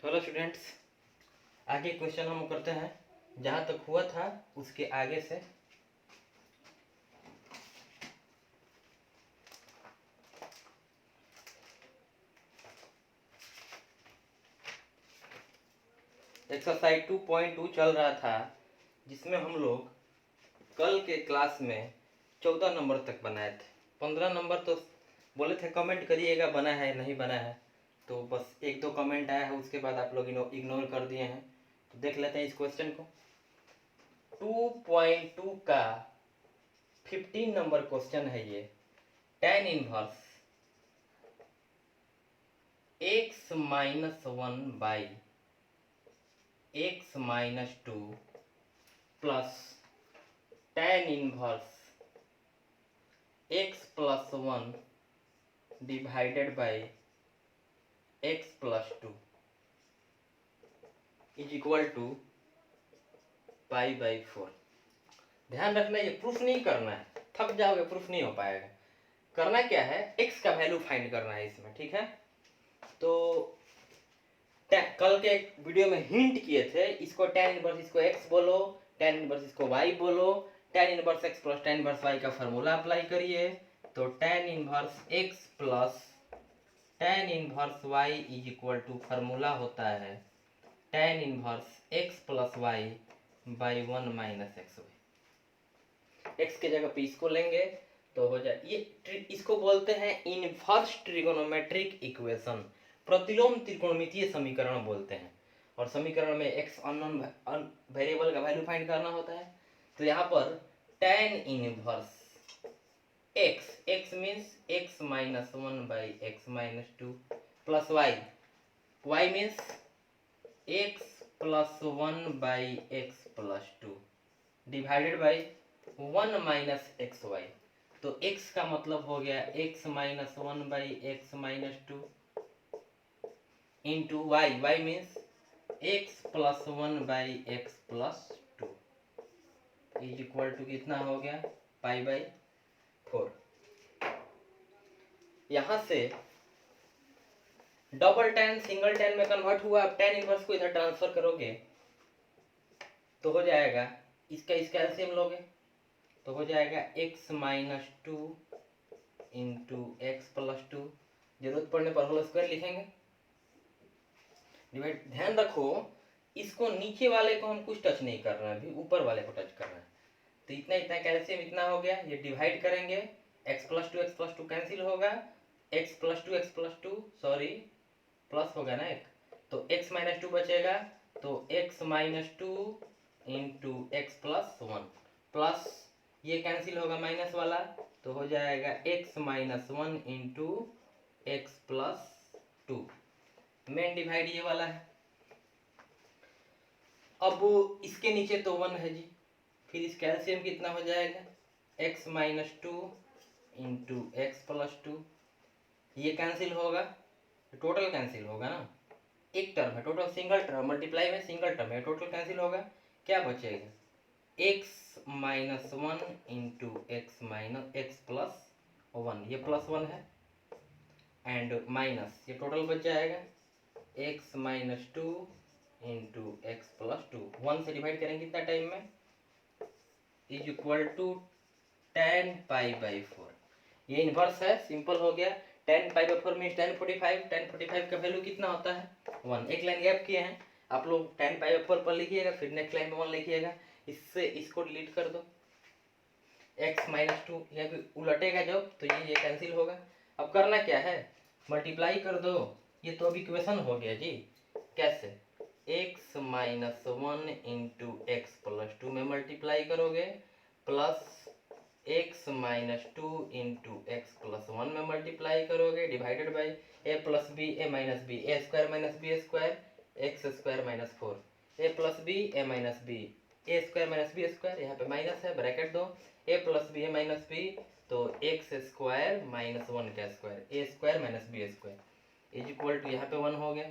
Hello students, आगे question हम करते हैं जहाँ तक हुआ था उसके आगे से। एक्सरसाइज 2.2 चल रहा था, जिसमें हम लोग कल के क्लास में 14 नंबर तक बनाए थे। 15 नंबर तो बोले थे कमेंट करिएगा बना है नहीं बना है, तो बस एक दो कमेंट आया है, उसके बाद आप लोग इग्नोर कर दिए हैं। तो देख लेते हैं इस क्वेश्चन को। 2.2 का 15 नंबर क्वेश्चन है ये। tan inverse x minus 1 by x minus 2 plus tan inverse x plus 1 divided by x plus 2 is equal to pi by 4। ध्यान रखना, ये प्रूफ नहीं करना है, थक जाओगे, प्रूफ नहीं हो पाएगा। करना क्या है, x का वैल्यू फाइंड करना है इसमें, ठीक है। तो कल के एक वीडियो में हिंट किए थे, इसको tan इनवर्स इसको x बोलो, tan इनवर्स इसको y बोलो, tan inverse x plus tan inverse y का फार्मूला अप्लाई करिए। तो tan inverse x plus tan inverse y is equal to formula होता है tan inverse x plus y by 1 minus x y. x के जगह पे इसको लेंगे तो हो जाए ये, इसको बोलते हैं इनवर्स ट्रिगोनोमेट्रिक इक्वेशन, प्रतिलोम त्रिकोणमितीय समीकरण बोलते हैं। और समीकरण में x अननोन वेरिएबल का वैल्यू फाइंड करना होता है। तो यहाँ पर tan inverse x means x minus 1 by x minus 2 plus y means x plus 1 by x plus 2 divided by 1 minus x y. तो x का मतलब हो गया x minus 1 by x minus 2 into y means x plus 1 by x plus 2 is equal to कितना हो गया, pi by 4। यहां से डबल टैन सिंगल टैन में कन्वर्ट हुआ। अब टैन इनवर्स को इधर ट्रांसफर करोगे तो हो जाएगा, इसका एलसीएम लोगे तो हो जाएगा x minus 2 into x plus 2, जरूरत पड़ने पर होल स्क्वायर लिखेंगे, डिवाइड। ध्यान रखो, इसको नीचे वाले को हम कुछ टच नहीं कर रहे हैं, अभी ऊपर वाले को टच कर रहे हैं। तो इतना इतना कैल्शियम इतना हो गया, ये डिवाइड करेंगे, x प्लस टू कैंसिल होगा, x plus two sorry plus होगा ना एक, तो x माइनस 2 बचेगा। तो x minus 2 into x plus 1 plus ये कैंसिल होगा माइनस वाला, तो हो जाएगा x minus 1 into x plus 2। Main divide ये वाला है। अब इसके नीचे तो 1 है जी, फिर इस कैल्शियम कितना हो जाएगा, x minus 2 into x plus 2, ये कैंसिल होगा, टोटल कैंसिल होगा ना, एक टर्म है टोटल, सिंगल टर्म मल्टीप्लाई में सिंगल टर्म है, टोटल कैंसिल होगा, क्या बचेगा, x minus 1 into x minus x plus 1, ये प्लस 1 है, एंड माइनस ये टोटल बच जाएगा x minus 2 into x plus 2, 1 से डिवाइड करेंगे कितना टाइम में, is equal to tan pi by 4। ये इन्वर्स है, सिंपल हो गया। tan pi by 4 means tan 45 का वैल्यू कितना होता है 1। एक लाइन गैप किए हैं आप लोग, tan पाई बाई 4 पर लिखिएगा, फिर नेक्स्ट लाइन में 1 लिखिएगा, इससे इसको डिलीट कर दो, x माइनस 2 यहाँ उलटेगा जब तो ये कैंसिल होगा। अब करना क्या है, मल्टीप्लाई कर दो, ये तो अब इक्वेशन हो गया जी। कैसे, x minus 1 into x plus 2 में मल्टीप्लाई करोगे, plus x minus 2 into x plus 1 में मल्टीप्लाई करोगे, divided by a plus b a minus b, a square minus b square, x square minus 4, a plus b a minus b, a square minus b square, यहाँ पे minus है, bracket दो, a plus b a minus b, तो x square minus 1 का square, a square minus b square is equal to, यहाँ पे 1 हो गया,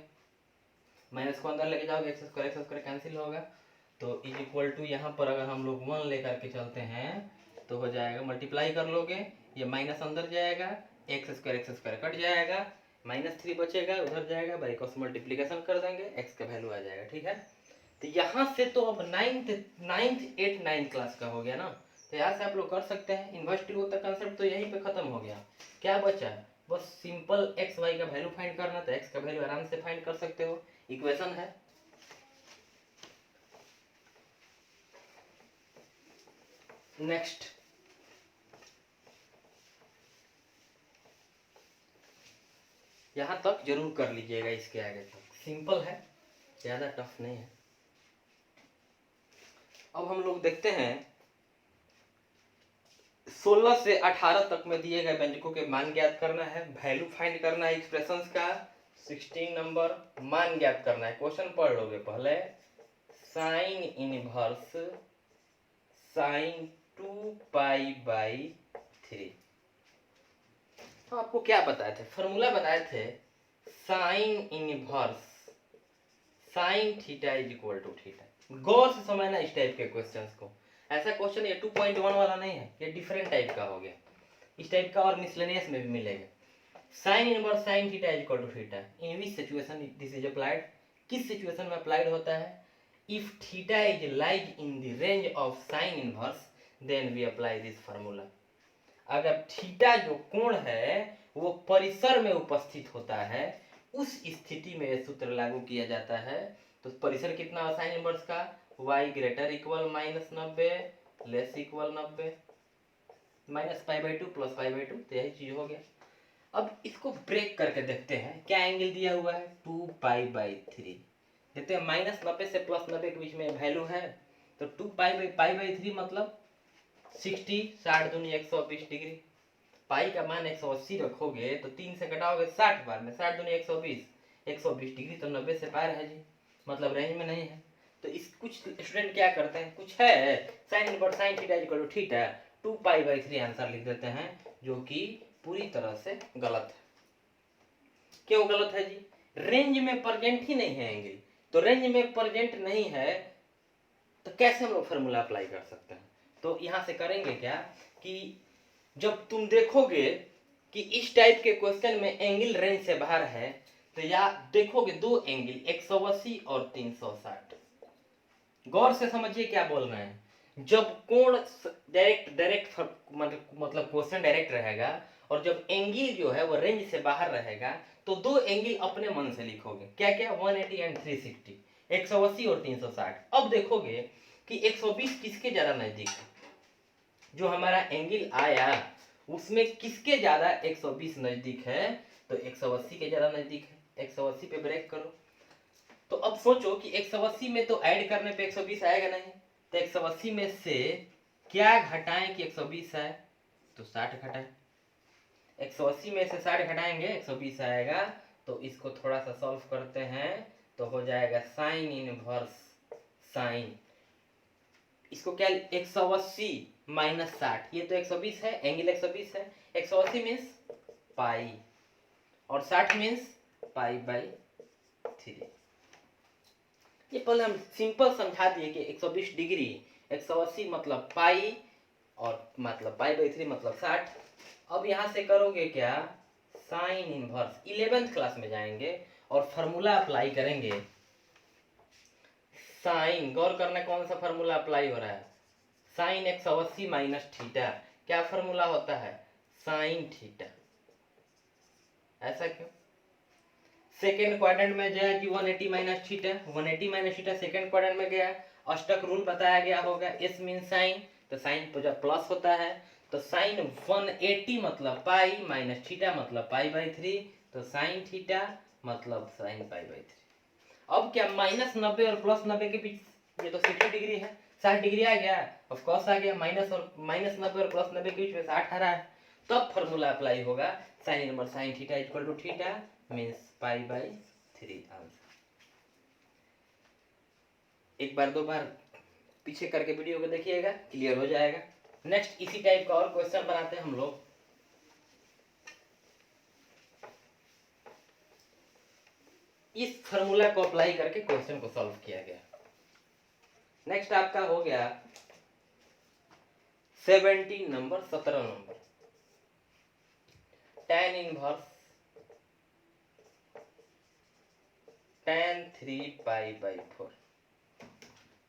माइनस को अंदर लेके जाओगे, एक्स स्क्वायर कैंसिल होगा, तो इज इक्वल टू यहाँ पर अगर हम लोग 1 लेकर के चलते हैं तो हो जाएगा, मल्टीप्लाई कर लोगे, ये माइनस अंदर जाएगा, एक्स स्क्वायर कट जाएगा, -3 बचेगा, उधर जाएगा, बाई क्रॉस मल्टीप्लिकेशन कर देंगे, x का वैल्यू आ जाएगा। ठीक है, तो यहाँ से तो अब 9th 8 9 क्लास का हो गया ना, तो यहाँ से आप लोग कर सकते हैं। इन्वर्स ट्रू का कंसेप्ट तो यहीं पे खत्म हो गया। क्या बचा, बस सिंपल एक्स वाई का वैल्यू फाइंड करना, तो एक्स का वैल्यू आराम से फाइंड कर सकते हो, इक्वेशन है। नेक्स्ट, यहां तक जरूर कर लीजिएगा, इसके आगे तक सिंपल है, ज्यादा टफ नहीं है। अब हम लोग देखते हैं 16 से 18 तक में दिए गए व्यंजकों के मान ज्ञात करना है, वैल्यू फाइंड करना है एक्सप्रेशंस का। 16 नंबर मान ज्ञात करना है। क्वेश्चन पढ़ लोगे पहले, साइन इनवर्स साइन 2π/3। तो आपको क्या बताए थे, फॉर्मूला बताए थे, sine inverse sine theta is equal to theta. गौर से समझना इस टाइप के क्वेश्चंस को। ऐसा क्वेश्चन ये 2.1 वाला नहीं है, ये डिफरेंट टाइप का हो गया। इस टाइप का और मिसलेनियस में भी मिलेगा। Sine inverse sine theta is equal to theta, in which situation this is applied, किस सिचुएशन में अप्लाइड होता है। If theta is lies in the range of sine inverse then we apply this formula. अगर theta जो कोण है वो परिसर में उपस्थित होता है, उस स्थिति में यह सूत्र लागू किया जाता है। तो परिसर कितना है साइन इनवर्स का, y greater equal -90 less equal 90, -π/2 plus π/2, तो यही चीज हो गया। अब इसको ब्रेक करके देखते हैं, क्या एंगल दिया हुआ है 2π/3। देखते हैं -90 से +90 के बीच में वैल्यू है, तो 2π/3 मतलब 60, 60 दूनी 120 डिग्री। पाई का मान 180 रखोगे तो 3 से घटाओगे 60 बार में, 60 दूनी 120, 120 डिग्री तो 90 से पार है जी, मतलब रेंज में नहीं है। तो इस कुछ स्टूडेंट क्या करते हैं, कुछ है sine inverse sine theta equal to theta 2π/3 answer लिख देते हैं, जो कि पूरी तरह से गलत है। क्यों गलत है जी, रेंज में प्रेजेंट ही नहीं है एंगल, तो रेंज में प्रेजेंट नहीं है तो कैसे हम लोग फार्मूला अप्लाई कर सकते हैं। तो यहां से करेंगे क्या कि जब तुम देखोगे कि इस टाइप के क्वेश्चन में एंगल रेंज से बाहर है, तो या देखोगे दो एंगल 180 और 360। गौर से समझिए क्या बोल रहे हैं। जब कोण डायरेक्ट मतलब क्वेश्चन डायरेक्ट रहेगा, और जब एंगल जो है वो रेंज से बाहर रहेगा, तो दो एंगल अपने मन से लिखोगे, क्या क्या, 180 एंड 360, 180 और 360। अब देखोगे कि 120 किसके ज्यादा नजदीक है, जो हमारा एंगल आया उसमें किसके ज्यादा 120 नजदीक है, तो 180 के ज्यादा नजदीक है। 180 पे ब्रेक करो, तो अब सोचो कि 180 में तो ऐड करने पे 120 आएगा नहीं, तो 180 में से क्या घटाएं कि 120 आए, तो 60 घटाएं। 180 में से 60 घटाएंगे 120 आएगा, तो इसको थोड़ा सा सॉल्व करते हैं, तो हो जाएगा साइन इनवर्स साइन, इसको क्या 180 माइनस 60, ये तो 120 है, एंगल 120 है, 180 मीन्स पाई और 60 मीन्स π/3। ये पहले हम सिंपल समझा दिए कि 120 डिग्री 180 मतलब पाई और मतलब π/3 मतलब 60। अब यहाँ से करोगे क्या, साइन इनवर्स 11th क्लास में जाएंगे और फार्मूला अप्लाई करेंगे। साइन, गौर करना कौन सा फार्मूला अप्लाई हो रहा है, साइन 180 माइनस थीटा, क्या फार्मूला होता है, साइन थीटा। ऐसा क्यों, सेकेंड क्वाड्रेंट में जाए कि 180 minus theta, 180 minus theta second quadrant में गया, अष्टक रूल बताया गया होगा, एस मीन साइन, तो साइन जब प्लस होता है तो साइन 180 मतलब पाई माइनस थीटा मतलब π/3, तो साइन थीटा मतलब साइन π/3। अब क्या -90 और +90 के बीच, ये तो 60 डिग्री है, 60 डिग्री आ गया, ऑफ कोर्स आ गया, -90 और +90 के बीच में 60 आ रहा है, तब फार्मूला अप्लाई होगा, sine inverse sine theta equal to theta means π/3 answer. एक बार दो बार पीछे करके वीडियो को देखिएगा, क्लियर हो जाएगा। नेक्स्ट इसी टाइप का और क्वेश्चन बनाते हैं हम लोग। इस फार्मूला को अप्लाई करके क्वेश्चन को सॉल्व किया गया। नेक्स्ट आपका हो गया 17 number, 17 number, tan inverse tan 3π/4।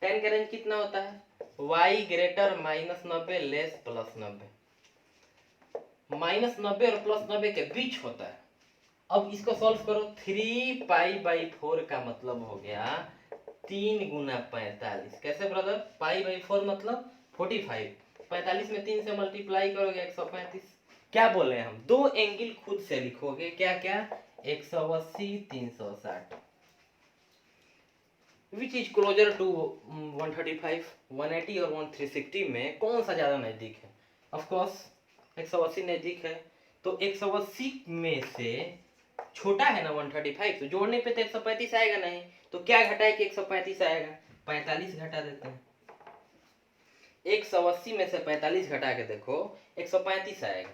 tan का रेंज कितना होता है? y greater -90 less +90। -90 और +90 के बीच होता है। अब इसको सॉल्व करो। 3π/4 का मतलब हो गया 3 गुना 45। कैसे ब्रदर? π/4 मतलब 45। 45 में 3 से मल्टीप्लाई करोगे 135। क्या बोले हम? दो एंगल खुद से लिखोगे। क्या क्या? 180 360। Which is closer to 135? 180 और 360 में कौन सा ज्यादा नजदीक है? ऑफ कोर्स 180 नजदीक है। तो 180 में से छोटा है ना 135, तो जोड़ने पे तो 135 आएगा नहीं। तो क्या घटाए कि 135 आएगा? 45 घटा देते हैं। 180 में से 45 घटा के देखो 135 आएगा।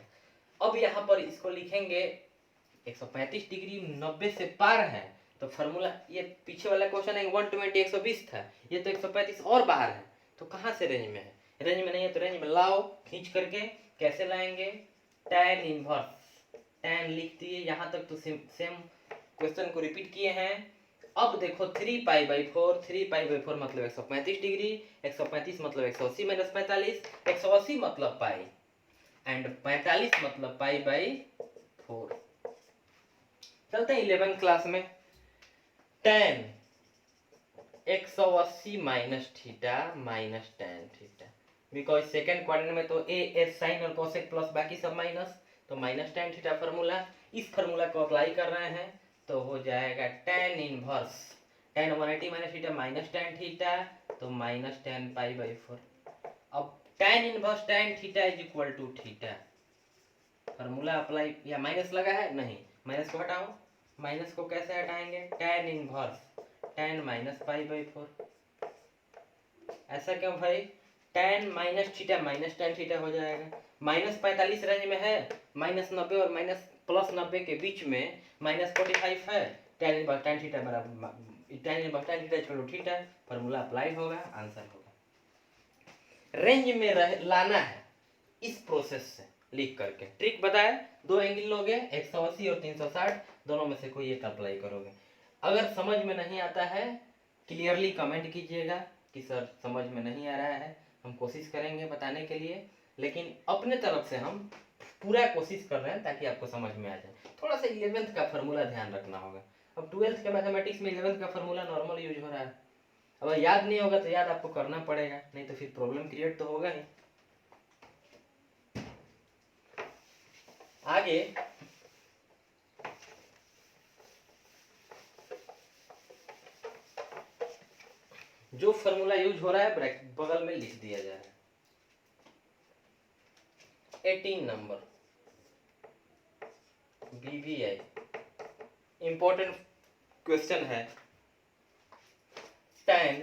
अब यहाँ पर इसको लिखेंगे 135 डिग्री 90 से पार है, तो फॉर्मूला, ये पीछे वाला क्वेश्चन है 120 120 था, ये तो 135 और बाहर है। तो कहाँ से रेंज में है? रेंज में नहीं है तो रेंज में लाओ खींच करके। कैसे लाएंगे? tan inverse. tan लिख दिए, यहाँ तक तो सेम क्वेश्चन को रिपीट किए हैं। अब देखो 3π/4, 3π/4 मतलब 135 डिग्री, 135 मतलब 180 - 45, 180 मतलब पाई एंड 45 मतलब π/4। चलते हैं 11th क्लास में। tan 180 - theta minus tan theta, because second quadrant में तो ए एस साइन और कोसेक प्लस बाकी सब माइनस, तो माइनस tan थीटा फार्मूला। इस फार्मूला को अप्लाई कर रहे हैं तो हो जाएगा tan inverse tan 180 - theta minus tan theta, तो माइनस tan π/4। अब tan inverse tan theta is equal to theta. Formula apply, या माइनस लगा है? नहीं, माइनस को हटाओ। माइनस को कैसे हटाएंगे? tan inverse tan minus π/4। ऐसा क्यों भाई? tan minus theta minus tan theta हो जाएगा। -45 रेंज में है, -90 और +90 के बीच में -45 है। tan इनवर्स tan थीटा बराबर tan इनवर्स tan थीटा छोड़ो थीटा, फार्मूला अप्लाई होगा, आंसर होगा। रेंज में लाना है इस प्रोसेस से लिख करके। ट्रिक बताए, दो एंगल लोगे 180 और 360, दोनों में से कोई एक अप्लाई करोगे। अगर समझ में नहीं आता है क्लियरली कमेंट कीजिएगा कि सर समझ में नहीं आ रहा है। हम कोशिश करेंगे बताने के लिए, लेकिन अपने तरफ से हम पूरा कोशिश कर रहे हैं ताकि आपको समझ में आ जाए। थोड़ा सा 11th का फार्मूला ध्यान रखना होगा। अब 12th के मैथमेटिक्स में 11th का फार्मूला नॉर्मल यूज हो रहा है। अगर याद नहीं होगा तो याद आपको करना पड़ेगा, नहीं तो फिर प्रॉब्लम क्रिएट तो होगा ही। आगे जो फार्मूला यूज हो रहा है ब्रैकेट बगल में लिख दिया जाए। 18 नंबर BVI इंपॉर्टेंट क्वेश्चन है। tan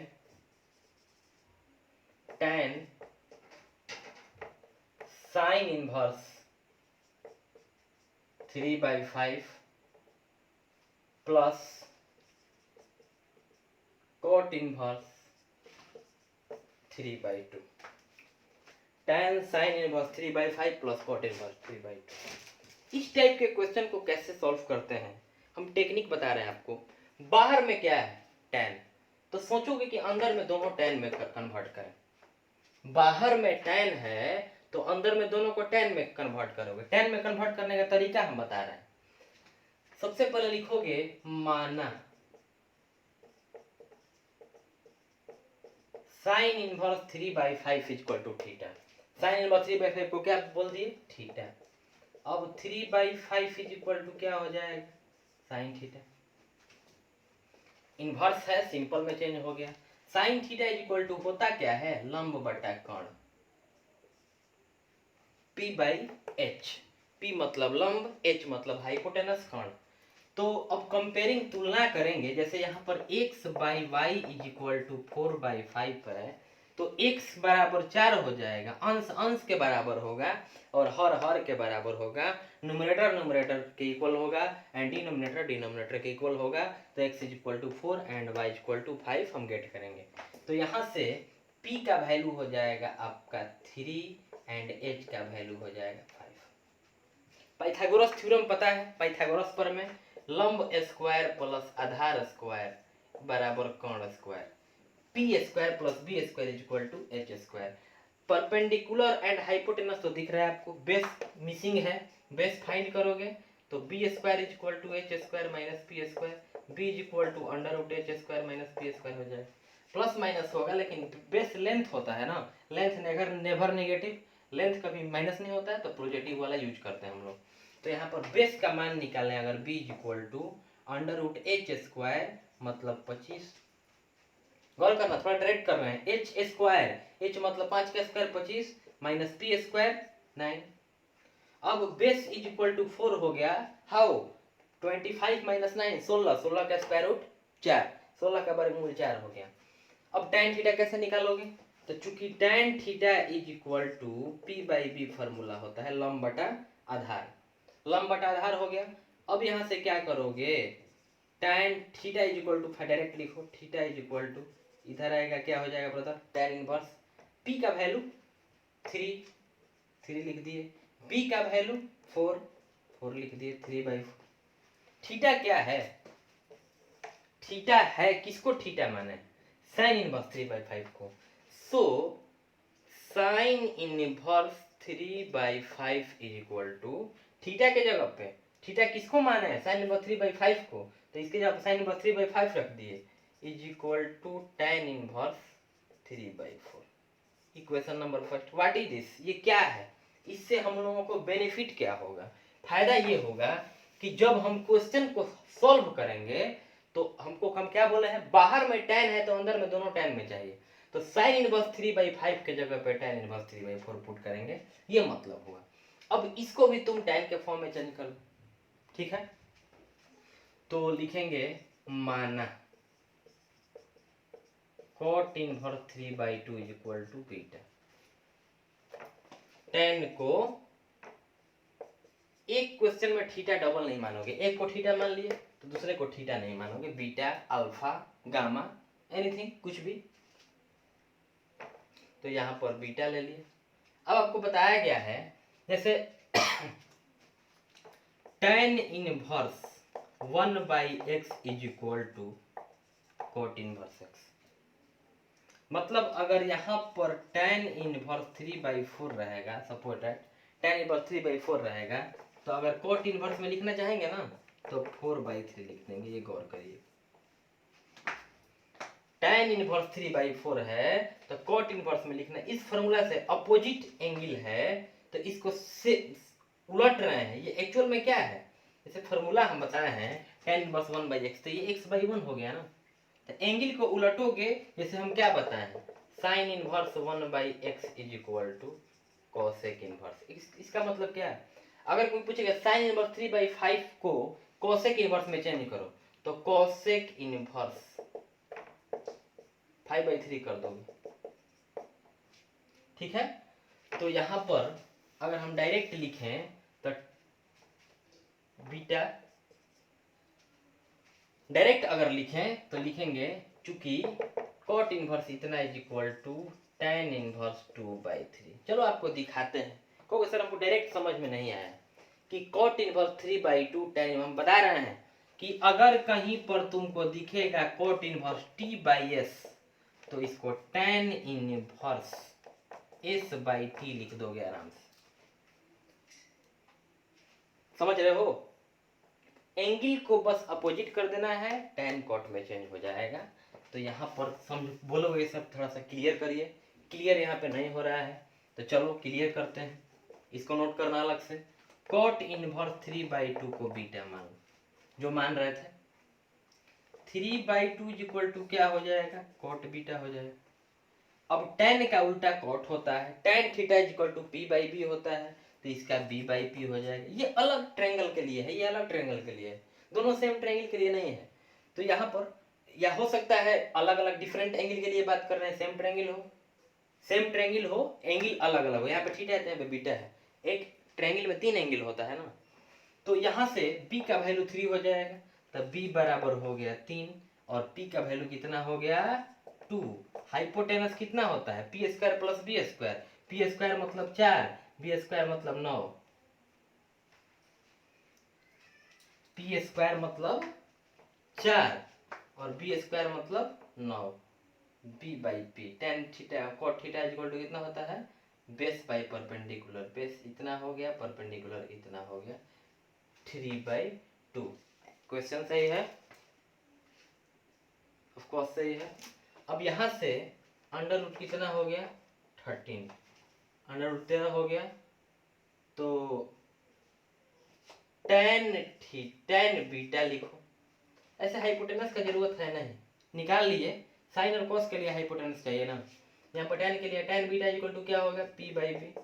sign inverse 3/5 plus cot inverse 3/2। tan sign inverse 3/5 plus cot inverse 3/2। इस टाइप के क्वेश्चन को कैसे सॉल्व करते हैं, हम टेक्निक बता रहे हैं आपको। बाहर में क्या है? tan, तो सोचोगे कि अंदर में दोनों tan में कन्वर्ट करें। बाहर में tan है तो अंदर में दोनों को tan में कन्वर्ट करोगे। tan में कन्वर्ट करने का तरीका हम बता रहे हैं। सबसे पहले लिखोगे माना sine inverse 3/5 equal to theta. Sine inverse 3/5 को क्या बोल दिए? थीटा। अब 3/5 इज इक्वल टू क्या हो जाएगा? Sine theta. इनवर्स है, सिंपल में चेंज हो गया। Sine theta is equal to होता क्या है? लंब बटा कोण, P/H। P मतलब लंब, H मतलब हाइपोटेनस कोण। तो अब कंपेयरिंग तुलना करेंगे, जैसे यहाँ पर x/y इज इक्वल टू 4/5 है, तो x बराबर 4 हो जाएगा, अंश अंश के बराबर होगा और हर हर के बराबर होगा, न्यूमरेटर न्यूमरेटर के इक्वल होगा एंड डिनोमिनेटर डिनोमिनेटर के इक्वल होगा। तो x is equal to 4 and y is equal to 5 हम गेट करेंगे। तो यहाँ से p का वैल्यू हो जाएगा आपका 3 एंड h का वैल्यू हो जाएगा 5। पाइथागोरस थ्योरम पता है? पाइथागोरस पर में लंब स्क्वायर प्लस आधार स्क्वायर बराबर कर्ण square, P square plus B square is equal to H square. Perpendicular and hypotenuse तो दिख रहा है आपको, बेस मिसिंग है, बेस फाइंड करोगे तो B square is equal to H square minus P square, B is equal to under root H square minus P square हो जाए। प्लस माइनस होगा लेकिन बेस लेंथ होता है ना, लेंथ नेवर नेगेटिव, लेंथ कभी माइनस नहीं होता है तो पॉजिटिव वाला यूज करते हैं हम लोग। तो यहाँ पर बेस का मान निकालें अगर b is equal to under root H square मतलब 25, गौर करना थोड़ा डायरेक्ट कर रहे हैं, एच स्क्वायर, एच मतलब 5 का स्क्वायर 25 माइनस पी स्क्वायर 9। अब बेस इज इक्वल टू 4 हो गया, हाउ 25 माइनस 9 16, 16 का स्क्वायर रूट 4, 16 का वर्गमूल 4 हो गया। अब tan थीटा कैसे निकालोगे, तो चूंकि tan theta is equal to p by b formula होता है लंब बटा आधार, लंब बटा आधार हो गया। अब यहाँ से क्या करोगे, tan theta is equal to direct लिखो, थीटा इज इक्वल टू इधर आएगा क्या हो जाएगा ब्रदर, tan इनवर्स, p का वैल्यू 3 लिख दिए, b का वैल्यू 4 लिख दिए, 3/4। थीटा क्या है, थीटा है किसको थीटा माने, साइन इनवर्स 3/5 को। So sine inverse 3/5 is equal to theta के जगह पे, थीटा किसको माना है, साइन इनवर्स 3/5 को, तो इसके जगह साइन इनवर्स 3/5 रख दिए, is equal to tan inverse 3/4। Equation number first, what is this, ये क्या है, इससे हम लोगों को बेनिफिट क्या होगा, फायदा ये होगा कि जब हम क्वेश्चन को सॉल्व करेंगे तो हमको हम क्या बोले हैं, बाहर में tan है तो अंदर में दोनों tan में चाहिए, तो साइन इनवर्स 3/5 के जगह पे tan इनवर्स 3/4 पुट करेंगे, ये मतलब हुआ। अब इसको भी तुम tan के फॉर्म में चेंज कर लो, ठीक है, तो लिखेंगे माना cot inverse 3/2 is equal to beta, tan को एक क्वेश्चन में थीटा डबल नहीं मानोगे, एक को थीटा मान लिए तो दूसरे को थीटा नहीं मानोगे, बीटा अल्फा गामा एनीथिंग कुछ भी, तो यहाँ पर बीटा ले लिए। अब आपको बताया गया है जैसे tan inverse 1/x is equal to cot inverse x, मतलब अगर यहाँ पर tan इनवर्स 3/4 रहेगा, सपोज दैट tan इनवर्स 3/4 रहेगा, तो अगर cot इनवर्स में लिखना चाहेंगे ना तो 4/3 लिख देंगे, ये गौर करिए। tan इनवर्स 3/4 है तो cot इनवर्स में लिखना, इस फॉर्मूला से अपोजिट एंगल है तो इसको से उलट रहे हैं, ये एक्चुअल में क्या है, जैसे फॉर्मूला हम बताए हैं tan इनवर्स 1/x, तो ये x/1 हो गया ना, तो एंगल को उलटोगे, जैसे हम क्या बताए हैं sine inverse 1/x is equal to cosec inverse, इसका मतलब क्या है, अगर कोई पूछेगा साइन इनवर्स 3/5 को कोसेक इनवर्स में चेंज करो तो कोसेक इनवर्स 5/3 कर दोगे, ठीक है। तो यहाँ पर अगर हम डायरेक्ट लिखें तो बीटा, डायरेक्ट अगर लिखें तो लिखेंगे चूंकि cot इनवर्स इतना is equal to tan inverse 2/3। चलो आपको दिखाते हैं, क्योंकि सर हमको डायरेक्ट समझ में नहीं आया कि cot इनवर्स 3/2 tan, हम बता रहे हैं कि अगर कहीं पर तुमको दिखेगा cot इनवर्स t/s तो इसको tan इनवर्स s/t लिख दोगे आराम से, समझ रहे हो, एंगल को बस अपोजिट कर देना है, tan cot में चेंज हो जाएगा। तो यहाँ पर समझ बोलोगे, ये सब थोड़ा सा क्लियर करिए, क्लियर यहाँ पे नहीं हो रहा है तो चलो क्लियर करते हैं, इसको नोट करना अलग से, cot इनवर्स 3/2 को बीटा मान, जो मान रहे थे 3/2 इज इक्वल टू क्या हो जाएगा, cot बीटा हो जाएगा। अब tan का उल्टा cot होता है, tan theta is equal to p/b होता है, तो इसका b/p हो जाएगा। ये अलग ट्रायंगल के लिए है, ये अलग ट्रायंगल के लिए है, दोनों सेम ट्रायंगल के लिए नहीं है। तो यहाँ पर या हो सकता है अलग अलग डिफरेंट एंगल के लिए बात कर रहे हैं, सेम ट्रायंगल हो, सेम ट्रायंगल हो, एंगल अलग अलग हो, यहाँ पे थीटा है यहाँ पे बीटा है, एक ट्रायंगल में 3 एंगल होता है ना, तो यहाँ से b का वैल्यू 3 हो जाएगा, तब b बराबर हो गया 3 और p का वैल्यू कितना हो गया 2, हाइपोटेनस कितना होता है p square plus b square, p square मतलब 4, b स्क्वायर मतलब 9, पी स्क्वायर मतलब 4 और बी स्क्वायर मतलब 9, b by p tan theta cot theta equal to कितना होता है, बेस बाई परपेंडिकुलर, बेस इतना हो गया, परपेंडिकुलर इतना हो गया, 3/2। क्वेश्चन सही है, ऑफ कोर्स सही है। अब यहाँ से अंडर रूट कितना हो गया, 13, अंडर रूट 13 हो गया, तो tan बीटा लिखो। ऐसे हाइपोटेनस का जरूरत है नहीं, निकाल लिए, साइन और कॉस के लिए हाइपोटेनस चाहिए ना, यहाँ पर tan के लिए tan बीटा इक्वल टू क्या होगा, p बाई बी।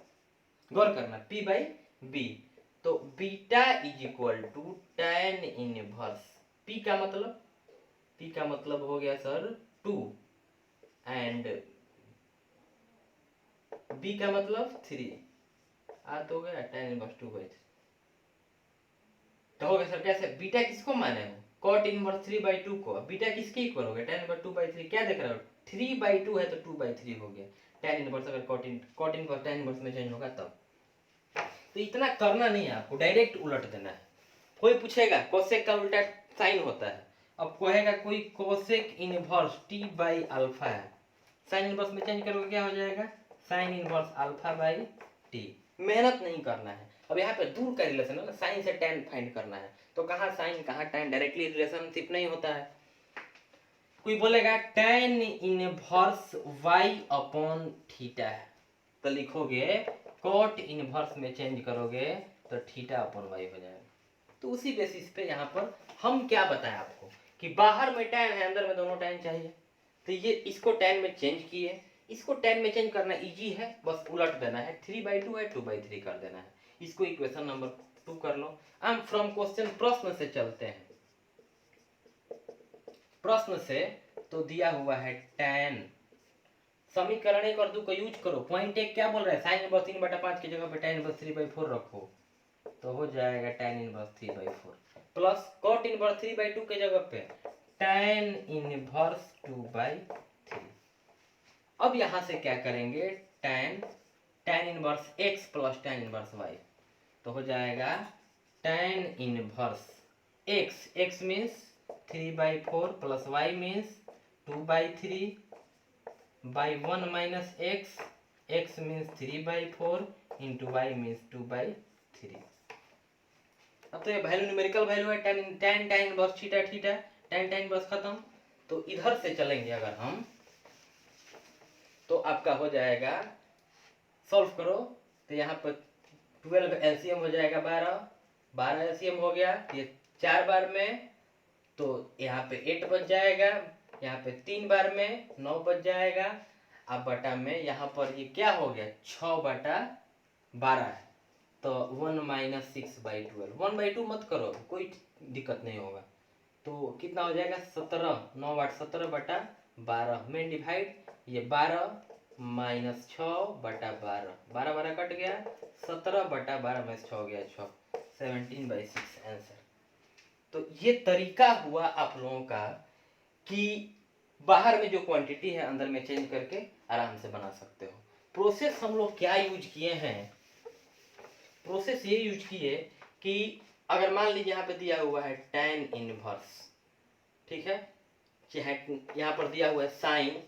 गौर करना, p बाई बी, तो beta is equal to tan inverse, p का मतलब हो गया सर 2 एंड b का मतलब 3, तो हो गया tan इनवर्स 2/3। तो हो गया सर कैसे, बीटा किसको माने हो, cot इनवर्स 3/2 को, बीटा किसके इक्वल हो गया, tan इनवर्स 2/3। क्या देख रहे हो, 3/2 है तो 2/3 हो गया, tan इनवर्स अगर cot इनवर्स tan इनवर्स में चेंज होगा तब। तो इतना करना नहीं है आपको, डायरेक्ट उलट देना है। कोई पूछेगा कोसेक का उल्टा साइन होता है, अब कहेगा कोई cosec inverse t by alpha है, साइन इनवर्स में चेंज करोगे क्या हो जाएगा, sine inverse alpha by T. मेहनत नहीं करना है। अब यहाँ पे दूर का रिलेशन है ना, साइन से tan फाइंड करना है, तो कहाँ साइन कहाँ tan, डायरेक्टली रिलेशनशिप नहीं होता है। कोई बोलेगा tan inverse y upon theta है, तो लिखोगे cot इनवर्स में चेंज करोगे तो थीटा अपॉन y हो जाएगा। तो उसी बेसिस पे यहाँ पर हम क्या बताएं आपको कि बाहर में tan है, अंदर में दोनों tan चाहिए, तो ये इसको tan में चेंज किए, इसको tan में चेंज करना इजी है, बस उलट देना है, 3/2 है 2/3 कर देना है। इसको इक्वेशन नंबर 2 कर लो। हम फ्रॉम क्वेश्चन प्रश्न से चलते हैं, प्रश्न से तो दिया हुआ है tan, समीकरण 1 और 2 को यूज करो। पॉइंट 1 क्या बोल रहा है, साइन इनवर्स 3/5 की जगह पे tan इनवर्स 3/4 रखो, तो हो जाएगा tan inverse 3/4 plus cot inverse 3/2 के जगह पे tan इनवर्स 2/3। अब यहां से क्या करेंगे, tan inverse x plus tan inverse y, तो हो जाएगा tan inverse x means 3/4 plus y means 2/3 by 1 minus x means 3/4 into y means 2/3। अब तो ये वैल्यू न्यूमेरिकल वैल्यू है, tan inverse theta tan inverse खत्म। तो इधर से चलेंगे अगर हम, तो आपका हो जाएगा, सॉल्व करो तो यहाँ पर 12 एलसीएम हो जाएगा 12 एलसीएम हो गया, ये 4 बार में तो यहाँ पे 8 बच जाएगा, यहाँ पे 3 बार में 9 बच जाएगा। अब बटा में यहाँ पर ये क्या हो गया, 6/12 है, तो 1 माइनस 6/12, 1/2 मत करो, कोई दिक्कत नहीं होगा। तो कितना हो जाएगा, 17, 9/8 17/12 में डिवाइड, ये 12 माइनस 6/12, 12 कट गया, 17/12 में 6 हो गया 6, 17/6 आंसर। तो ये तरीका हुआ आप लोगों का कि बाहर में जो क्वांटिटी है अंदर में चेंज करके आराम से बना सकते हो। प्रोसेस हम लोग क्या यूज किए हैं, प्रोसेस ये यूज किए कि अगर मान लीजिए यहाँ पे दिया हुआ है tan इनवर्स, ठीक है, यहाँ पर दिया हुआ है sine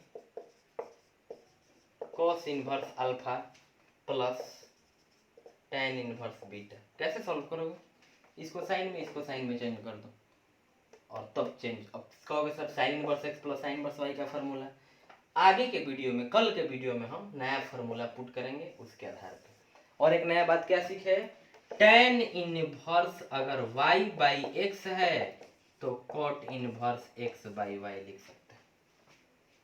cos inverse alpha plus tan inverse beta, कैसे सॉल्व करोगे, इसको साइन में चेंज कर दो और तब चेंज। अब कहोगे sir sine inverse x plus sine inverse y का फार्मूला, आगे के वीडियो में, कल के वीडियो में हम नया फार्मूला पुट करेंगे उसके आधार पे। और एक नया बात क्या सीखे, tan इनवर्स अगर y बाई x है तो cot inverse x by y लिख सकते हैं,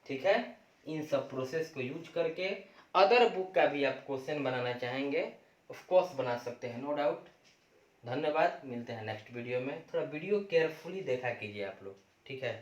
ठीक है। इन सब प्रोसेस को यूज करके अदर बुक का भी आप क्वेश्चन बनाना चाहेंगे ऑफ कोर्स बना सकते हैं, नो डाउट। धन्यवाद, मिलते हैं नेक्स्ट वीडियो में। थोड़ा वीडियो केयरफुली देखा कीजिए आप लोग, ठीक है।